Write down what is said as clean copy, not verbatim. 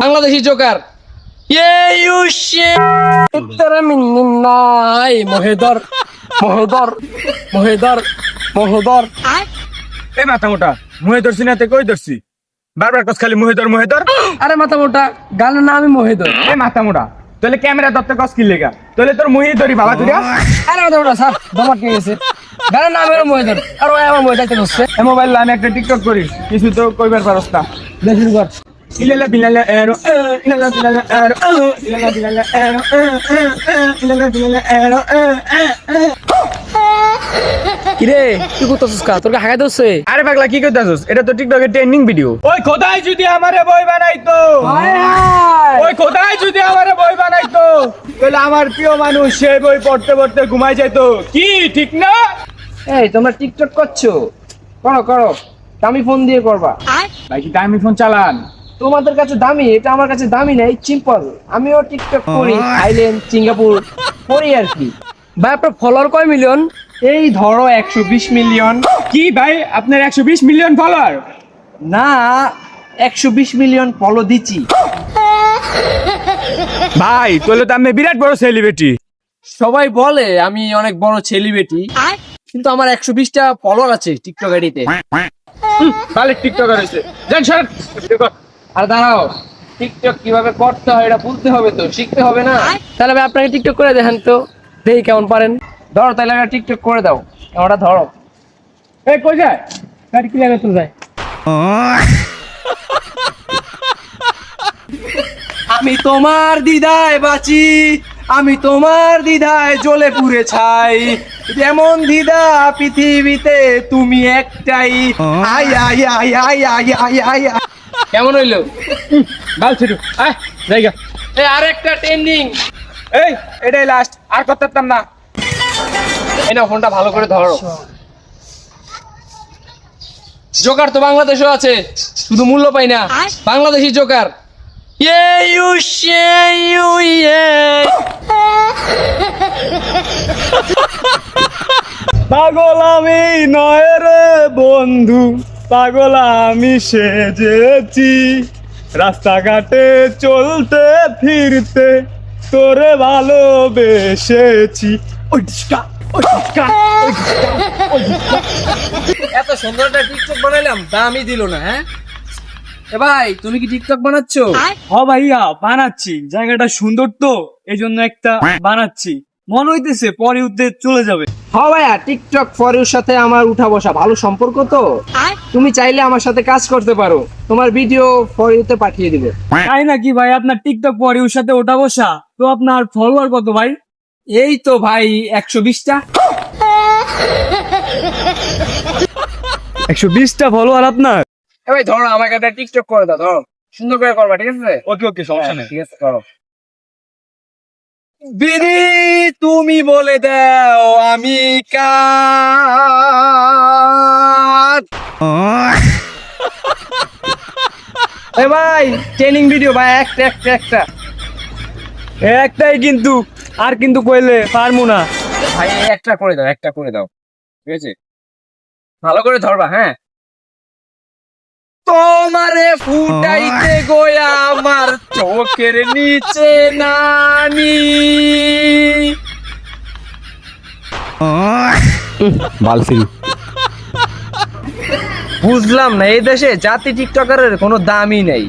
Bangladeshi Joker মহেদর মহেদর মহেদর মহেদর। এই মাথা মোটা মুহে ধরছি না তে কই ধরছি বারবার কস খালি মুহে ধর। আরে মাথা মোটা গানের নাম আমি মহেদর। এই মাথা মোটা তাহলে ক্যামেরা ধরতে কস কি লেগা তাহলে তোর মুহি ধরি বাবা তুই। আরে মাথা মোটা স্যার দমাট নিয়ে গেছে গানের নাম হলো মহেদর আর ওই আমার মহেদর হচ্ছে। এই মোবাইল আমি একটা টিকটক করি কিছু তো কইবার পারস না। দেখুন কর ইলালা বিলালা এরো ইলালা বিলালা এরো ইলালা বিলালা এরো ইলালা বিলালা এরো। কিরে তুই করতেছিস কা তোর হাগাই দছে? আরে পাগলা কি কইতাছস এটা তো টিকটকের ট্রেন্ডিং ভিডিও। ওই খোদাই যদি আমারে বই বানাইতো ওই খোদাই যদি আমারে বই বানাইতো তাহলে আমার প্রিয় মানুষ সেই বই পড়তে পড়তে ঘুমাই যাইতো কি ঠিক না? এই তোমরা টিকটক করছো করো করো দামি ফোন দিয়ে করবা। ভাই কি দামি ফোন চালান? তোমাদের কাছে দামি এটা আমার কাছে দামি না সিম্পল। আমিও টিকটক করি থাইল্যান্ড সিঙ্গাপুর করি আর কি। ভাই আপনার ফলোয়ার কয় মিলিয়ন? এই ধরো 120 মিলিয়ন। কি ভাই আপনার 120 মিলিয়ন ফলোয়ার? না 120 মিলিয়ন ফলো দিচ্ছি। ভাই তাহলে তো আমি বিরাট বড় সেলিব্রিটি। সবাই বলে আমি অনেক বড় সেলিব্রিটি কিন্তু আমার 120টা ফলোয়ার আছে টিকটক আইডিতে। ভালো টিকটকার হইছে জান স্যার। আর দাঁড়াও টিকটক কিভাবে করতে হয় এটা বলতে হবে তো শিখতে হবে না? তাহলে ভাই আপনাকে টিকটক করে দেখেন তো দেখি কেমন পারেন। ধরো তাহলে একটা টিকটক করে দাও ওটা ধরো। এই কই যায় গাড়ি কি লাগে তো যায়। আমি তোমার দ্বিধায় বাঁচি আমি তোমার দ্বিধায় জ্বলে পুড়ে ছাই যেমন দ্বিধা পৃথিবীতে তুমি একটাই। I I I I I I I. কেমন হইলো? বাল ছিড়ু আয় জায়গা। এই আরেকটা ট্রেন্ডিং। এই এটাই লাস্ট আর করতে পারতাম না। এই নাও ফোনটা ভালো করে ধরো। জোকার তো বাংলাদেশও আছে শুধু মূল্য পাই না বাংলাদেশি জোকার। পাগল আমি নয় রে বন্ধু পাগল আমি সেজেছি রাস্তাঘাটে চলতে ফিরতে তোরে ভালোবেসেছি। এত সুন্দর একটা টিকটক বানাইলাম দামই দিল না। হ্যাঁ এ ভাই তুমি কি টিকটক বানাচ্ছ? হ ভাইয়া বানাচ্ছি জায়গাটা সুন্দর তো এই জন্য একটা বানাচ্ছি মনে হইতেছে পরে উঠতে চলে যাবে। হ্যাঁ ভাইয়া টিকটক ফর ইউর সাথে আমার উঠা বসা ভালো সম্পর্ক তো তুমি চাইলে আমার সাথে কাজ করতে পারো তোমার ভিডিও ফর ইউতে পাঠিয়ে দিবে। তাই নাকি ভাই আপনার টিকটক পরে ওর সাথে ওঠা বসা তো আপনার ফলোয়ার কত ভাই? এই তো ভাই 120টা। 120টা ফলোয়ার আপনার? এ ভাই ধরো আমাকে একটা টিকটক করে দাও ধরো সুন্দর করে করবা ঠিক আছে? ওকে ওকে সমস্যা নেই। ঠিক আছে করো। বিধি তুমি বলে দাও আমি কার। এ ভাই ট্রেনিং ভিডিও ভাই একটা একটা একটা একটাই কিন্তু আর কিন্তু কইলে পারমু না। ভাই একটা করে দাও একটা করে দাও ঠিক আছে ভালো করে ধরবা। হ্যাঁ তোমারে ফুটাইতে গোয়া আমার চোখের নিচে নানি। বুঝলাম না এই দেশে জাতি টিকটকারের কোনো দামই নেই।